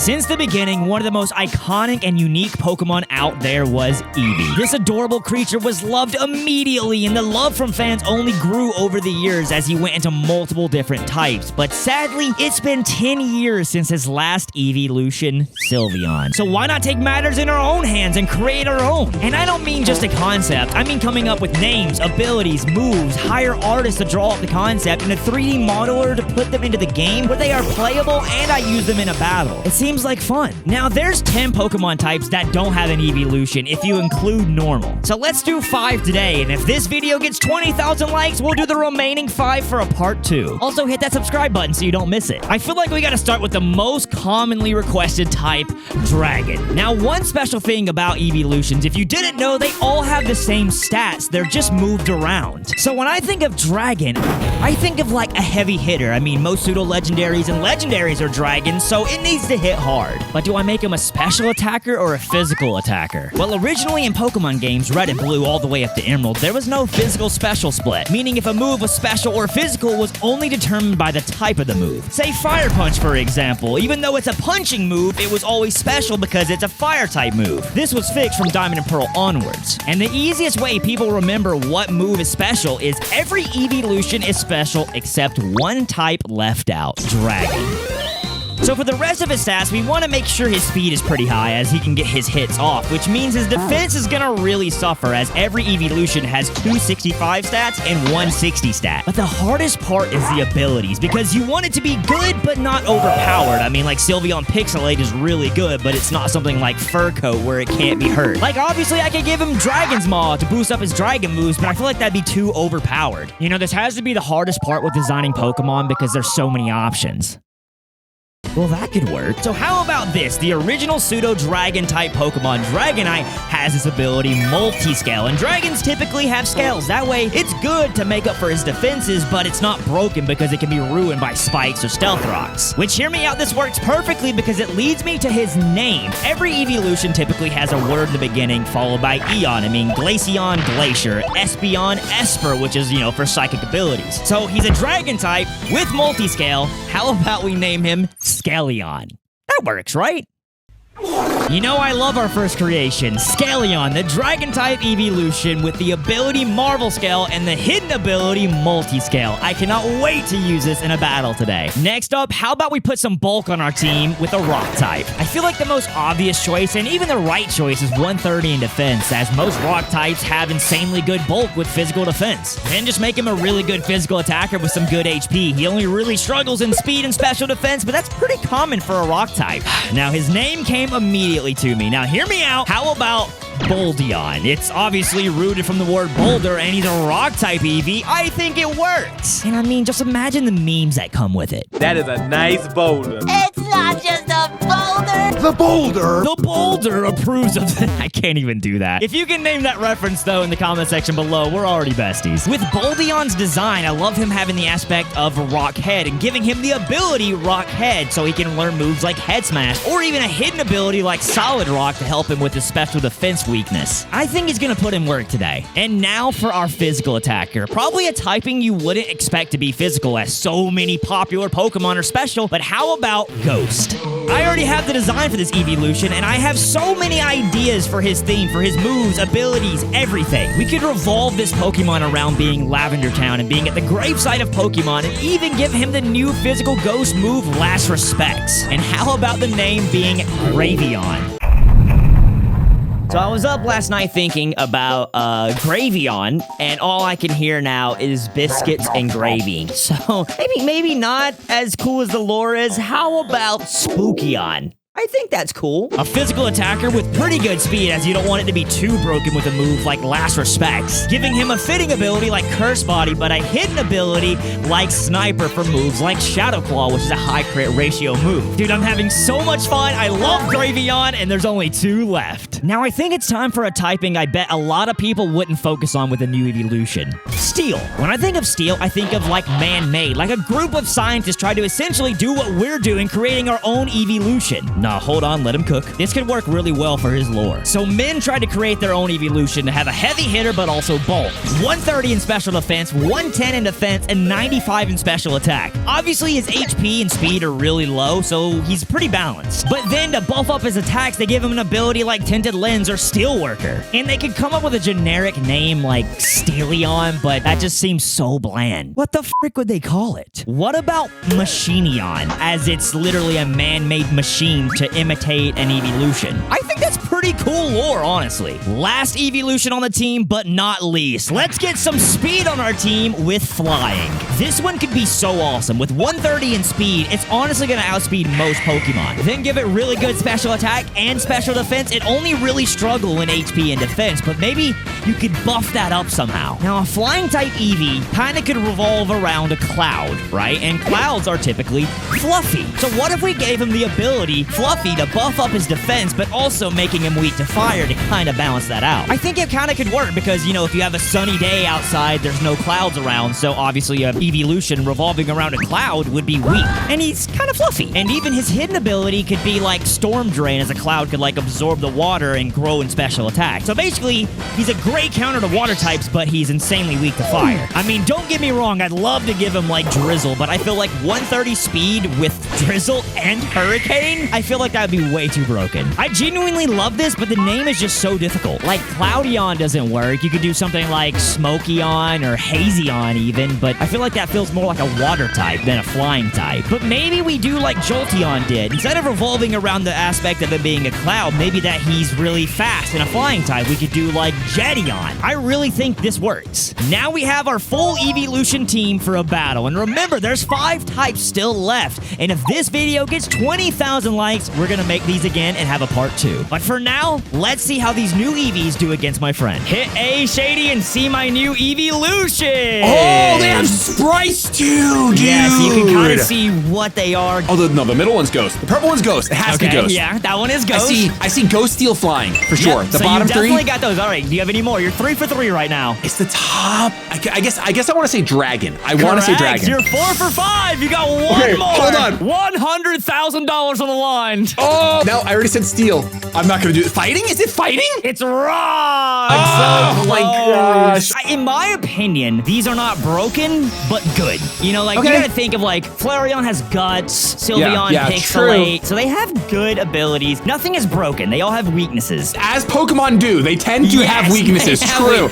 Since the beginning, one of the most iconic and unique Pokemon out there was Eevee. This adorable creature was loved immediately, and the love from fans only grew over the years as he went into multiple different types. But sadly, it's been 10 years since his last Eeveelution, Sylveon. So why not take matters in our own hands and create our own? And I don't mean just a concept, I mean coming up with names, abilities, moves, hire artists to draw up the concept, and a 3D modeler to put them into the game where they are playable and I use them in a battle. It seems like fun. Now, there's 10 Pokemon types that don't have an Eeveelution if you include normal. So let's do 5 today, and if this video gets 20,000 likes, we'll do the remaining 5 for a part 2. Also, hit that subscribe button so you don't miss it. I feel like we gotta start with the most commonly requested type, Dragon. Now, one special thing about Eeveelutions, if you didn't know, they all have the same stats. They're just moved around. So when I think of Dragon, I think of like a heavy hitter. I mean, most pseudo-legendaries and legendaries are dragons, so it needs to hit hard. But do I make him a special attacker or a physical attacker? Well, originally in Pokemon games, Red and Blue all the way up to Emerald, there was no physical special split, meaning if a move was special or physical was only determined by the type of the move. Say Fire Punch, for example. Even though it's a punching move, it was always special because it's a fire type move. This was fixed from Diamond and Pearl onwards. And the easiest way people remember what move is special is every Eeveelution is special except one type left out, Dragon. So for the rest of his stats, we want to make sure his speed is pretty high as he can get his hits off, which means his defense is going to really suffer as every Eeveelution has 265 stats and 160 stat. But the hardest part is the abilities, because you want it to be good but not overpowered. I mean, like Sylveon Pixelate is really good, but it's not something like Fur Coat where it can't be hurt. Like, obviously, I could give him Dragon's Maw to boost up his dragon moves, but I feel like that'd be too overpowered. You know, this has to be the hardest part with designing Pokemon because there's so many options. Well, that could work. So how about this? The original pseudo-dragon-type Pokemon, Dragonite, has this ability Multiscale, and dragons typically have scales. That way, it's good to make up for his defenses, but it's not broken because it can be ruined by spikes or stealth rocks. Which, hear me out, this works perfectly because it leads me to his name. Every Eeveelution typically has a word in the beginning followed by Eon. I mean, Glaceon, Glacier, Espeon, Esper, which is, you know, for psychic abilities. So he's a dragon type with Multiscale. How about we name him Scaleon? That works, right? You know I love our first creation, Scaleon, the Dragon-type Eeveelution with the ability Marvel Scale and the hidden ability Multiscale. I cannot wait to use this in a battle today. Next up, how about we put some bulk on our team with a Rock type? I feel like the most obvious choice, and even the right choice, is 130 in defense, as most Rock types have insanely good bulk with physical defense. Then just make him a really good physical attacker with some good HP. He only really struggles in speed and special defense, but that's pretty common for a Rock type. Now, his name came immediately to me. Now, hear me out. How about Boldion? It's obviously rooted from the word boulder, and he's a rock-type Eevee. I think it works. And I mean, just imagine the memes that come with it. That is a nice boulder. It's not just a boulder. The boulder. The boulder approves of it. I can't even do that. If you can name that reference, though, in the comment section below, we're already besties. With Boldion's design, I love him having the aspect of Rock Head and giving him the ability Rock Head so he can learn moves like Head Smash or even a hidden ability like Solid Rock to help him with his special defense weakness. I think he's gonna put in work today. And now for our physical attacker. Probably a typing you wouldn't expect to be physical as so many popular Pokemon are special, but how about Ghost? I already have the design for this Eeveelution, and I have so many ideas for his theme, for his moves, abilities, everything. We could revolve this Pokemon around being Lavender Town and being at the gravesite of Pokemon, and even give him the new physical Ghost move, Last Respects. And how about the name being Graveon? So I was up last night thinking about Graveon, and all I can hear now is biscuits and gravy. So maybe not as cool as the lore is. How about Spookeon? I think that's cool. A physical attacker with pretty good speed, as you don't want it to be too broken with a move like Last Respects. Giving him a fitting ability like Curse Body, but a hidden ability like Sniper for moves like Shadow Claw, which is a high crit ratio move. Dude, I'm having so much fun. I love Graveon, and there's only 2 left. Now, I think it's time for a typing I bet a lot of people wouldn't focus on with a new Eeveelution. Steel. When I think of Steel, I think of like man-made, like a group of scientists try to essentially do what we're doing, creating our own Eeveelution. Nah, hold on, let him cook. This could work really well for his lore. So men tried to create their own Eeveelution to have a heavy hitter, but also bulk. 130 in special defense, 110 in defense, and 95 in special attack. Obviously, his HP and speed are really low, so he's pretty balanced. But then to buff up his attacks, they give him an ability like Tinted Lens or Steelworker. And they could come up with a generic name like Steelion, but that just seems so bland. What the frick would they call it? What about Machinion, as it's literally a man-made machine to imitate an Eeveelution? I think that's pretty cool lore, honestly. Last Eeveelution on the team, but not least. Let's get some speed on our team with flying. This one could be so awesome. With 130 in speed, it's honestly going to outspeed most Pokemon. Then give it really good special attack and special defense. It only really struggle in HP and defense, but maybe you could buff that up somehow. Now, a flying type Eevee kind of could revolve around a cloud, right? And clouds are typically fluffy. So what if we gave him the ability, Fluffy, to buff up his defense, but also making him weak to fire to kind of balance that out? I think it kind of could work because, you know, if you have a sunny day outside, there's no clouds around, so obviously a Eeveelution revolving around a cloud would be weak. And he's kind of fluffy. And even his hidden ability could be like Storm Drain, as a cloud could like absorb the water and grow in special attack. So basically, he's a great counter to water types, but he's insanely weak to fire. I mean, don't get me wrong, I'd love to give him like Drizzle, but I feel like 130 speed with Drizzle and Hurricane, I feel like that would be way too broken. I genuinely love this, but the name is just so difficult. Like Cloudion doesn't work. You could do something like Smokyon or Hazyon even, but I feel like that feels more like a water type than a flying type. But maybe we do like Jolteon did. Instead of revolving around the aspect of it being a cloud, maybe that he's really fast and a flying type, we could do like Jettion. I really think this works. Now we have our full Eeveelution team for a battle. And remember, there's 5 types still left. And if this video gets 20,000 likes, we're gonna make these again and have a part 2. But for now, let's see how these new Eevees do against my friend. Hit A, Shady, and see my new Eeveelution. Oh, they have sprites too, dude. Yes, you can kind of see what they are. Oh, no, the middle one's Ghost. The purple one's Ghost. It has to be Ghost. Yeah, that one is Ghost. I see Ghost Steel flying for sure. Yep, The so bottom you 3. definitely got those. All right, do you have any more? You're 3 for 3 right now. It's the top. I guess I want to say Dragon. I want to say Dragon. You're 4 for 5. You got one Okay, more. hold on. $100,000 on the line. Oh, no, I already said Steel. I'm not going to do it. Fighting? Is it fighting? It's wrong. Oh, So my close. gosh. In my opinion, these are not broken, but good. You know, like, Okay. you gotta think of, like, Flareon has Guts, Sylveon, Yeah, Pixelate. So they have good abilities. Nothing is broken. They all have weaknesses. As Pokemon do, they tend to have weaknesses. they have True.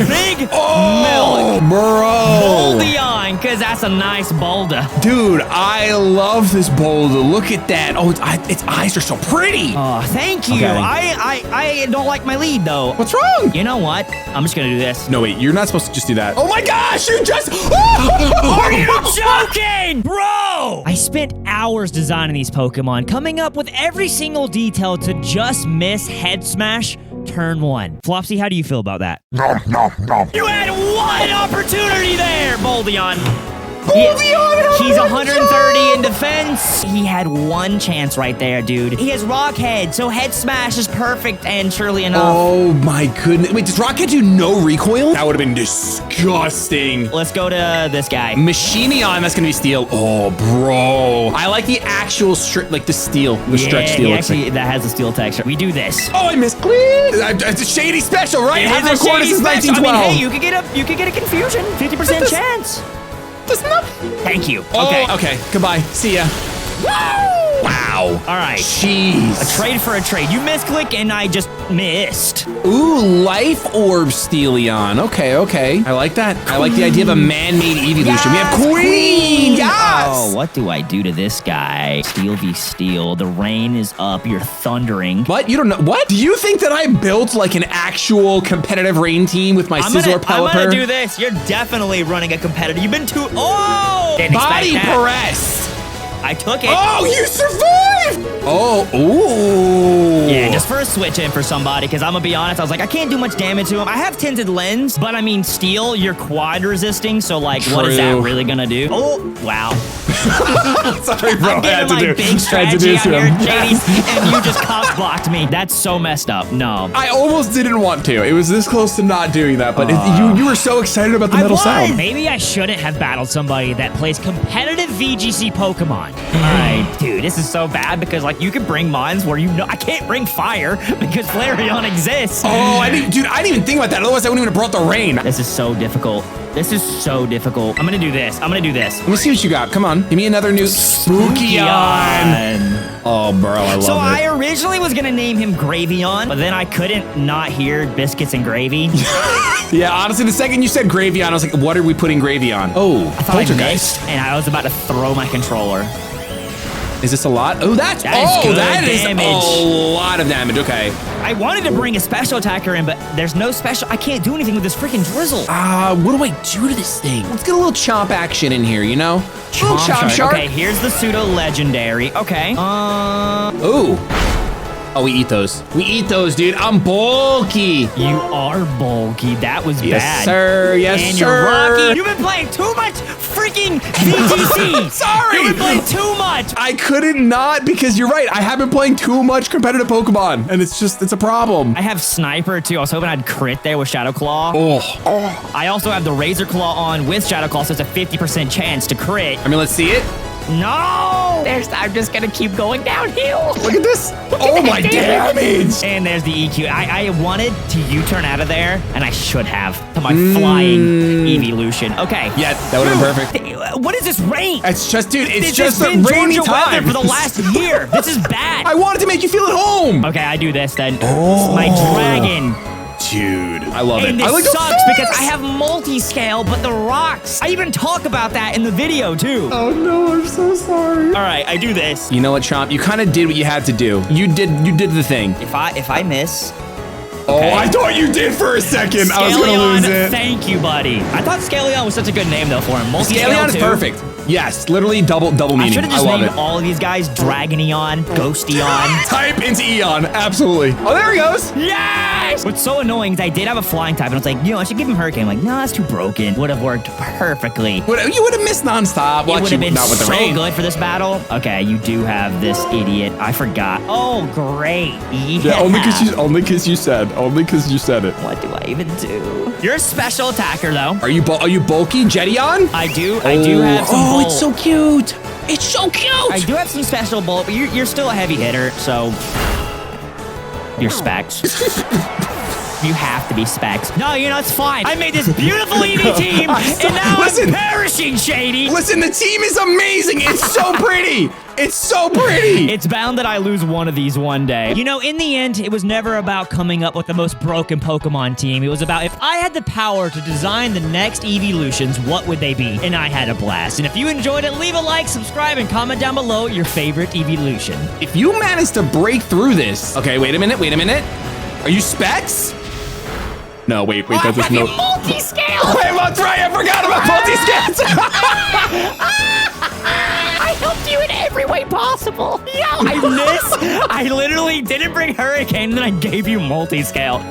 Big Milk. Oh, bro. Boldion, because that's a nice boulder. Dude, I love this boulder. Look at that. Oh, its eyes are so pretty. Oh, thank you. Okay. I don't like my lead, though. What's wrong? You know what? I'm just gonna do this. No, wait, you're not supposed to just do that. Oh my gosh, you just... Are you joking? Bro! I spent hours designing these Pokemon, coming up with every single detail to just miss Head Smash turn 1. Flopsy, how do you feel about that? Nom, nom, nom. You had one opportunity there, Boldion! Boldion, He's 130 in defense. He had one chance right there, dude. He has Rock Head, so Head Smash is perfect, and surely enough. Oh my goodness. Wait, does Rocket do no recoil? That would have been disgusting. Let's go to this guy. Machinion, that's gonna be Steel. Oh, bro. I like the actual like the steel, the stretch steel. Actually, that has a steel texture. We do this. Oh, I missed. It's a Shady special, right? It Hasn't is a recorded shady since special. 1912. I mean, hey, you could get a confusion. 50% chance. That's not... Thank you. Okay. Okay. Okay. Goodbye. See ya. Wow. All right. Jeez. A trade for a trade. You misclick and I just missed. Ooh, Life Orb Steelion. Okay, okay. I like that. I like the idea of a man-made Eeveelution. We have Queen. Yes. Oh, what do I do to this guy? Steel v Steel. The rain is up. You're thundering. What? You don't know? What? Do you think that I built like an actual competitive rain team with my Scizor Pelipper? I'm gonna do this. You're definitely running a competitor. You've been too... Oh! Didn't Body expect that. press. I took it. Oh, you survived! Oh, ooh. Yeah, just for a switch in for somebody, because I'm gonna be honest, I was like, I can't do much damage to him. I have Tinted Lens, but I mean, Steel, you're quad resisting, so like, what is that True. really gonna do? Oh, wow. Sorry, bro. I'm giving my big strategy out here, JD, and you just cock blocked me. That's so messed up. No. I almost didn't want to. It was this close to not doing that, but you were so excited about the metal sound. Maybe I shouldn't have battled somebody that plays competitive VGC Pokemon. Alright, dude, this is so bad because like you can bring mines where you know I can't bring fire because Flareon exists. Oh, I didn't even think about that. Otherwise, I wouldn't even have brought the rain. This is so difficult. This is so difficult. I'm gonna do this. I'm gonna do this. Let me see what you got. Come on. Give me another new Spookyon. Oh, bro, I love So it. I originally was gonna name him Graveon, but then I couldn't not hear biscuits and gravy. Yeah, honestly, the second you said Graveon, I was like, what are we putting Graveon? Oh, I thought I missed, and I was about to throw my controller. Is this a lot? Oh, that is good a damage. lot of damage. Okay. I wanted to bring a special attacker in, but there's no special. I can't do anything with this freaking drizzle. What do I do to this thing? Let's get a little chomp action in here, you know? Little chomp shark. Okay, here's the pseudo legendary. Okay. Ooh. Oh, we eat those. We eat those, dude. I'm bulky. You are bulky. That was Yes, bad. sir. Yes, and sir. you're rocky. You've been playing too much freaking VGC. Sorry. You've been playing too much. I couldn't not because you're right. I have been playing too much competitive Pokemon, and it's a problem. I have Sniper, too. I was hoping I'd crit there with Shadow Claw. Oh. I also have the Razor Claw on with Shadow Claw, so it's a 50% chance to crit. I mean, let's see it. No! I'm just gonna keep going downhill. Look at this. Oh, my damage. And there's the EQ. I wanted to U-turn out of there, and I should have to my flying Eeveelution. Okay. Yeah, that would have been perfect. What is this rain? It's just, dude, it's This just has the been rainy Georgia time. weather for the last year. This is bad. I wanted to make you feel at home. Okay, I do this then. Oh. My dragon. Dude, I love And it. I this like the sucks because face. I have multi-scale, but the rocks. I even talk about that in the video too. Oh no, I'm so sorry. All right, I do this. You know what, Chomp? You kind of did what you had to do. You did the thing. If I miss. Oh, Okay. I thought you did for a second. I was gonna lose it. Thank you, buddy. I thought Scaleon was such a good name though for him. Multi-scale Scaleon is too. perfect. Yes, literally double meaning. I should have just love named it. all of these guys Dragonion, Ghosteon. Type into Eon, absolutely. Oh, there he goes. Yes! What's so annoying is I did have a flying type, and I was like, you know, I should give him Hurricane. I'm like, no, that's too broken. Would have worked perfectly. You would have missed nonstop. It would have been not with the so rain. good for this battle. Okay, you do have this idiot. I forgot. Oh, great. Yeah, only because you said it. What do I even do? You're a special attacker, though. Are you bulky, Jettion? I do have some Oh, bolt. it's so cute. It's so cute. I do have some special bolt, but you're still a heavy hitter, so you're specs. You have to be specs. No, you know, it's fine. I made this beautiful Eevee team, and now Listen. I'm perishing, Shady. Listen, the team is amazing. It's so pretty. It's so pretty. It's bound that I lose one of these one day. You know, in the end, it was never about coming up with the most broken Pokemon team. It was about if I had the power to design the next Eeveelutions, what would they be? And I had a blast. And if you enjoyed it, leave a like, subscribe, and comment down below your favorite Eeveelution. If you manage to break through this. Okay, wait a minute. Are you specs? No, wait, that's just no. Multi-scale! Wait, that's right. I forgot about multi-scans. I helped you in every way possible. Yeah, I missed. I literally didn't bring Hurricane, and then I gave you multi-scale.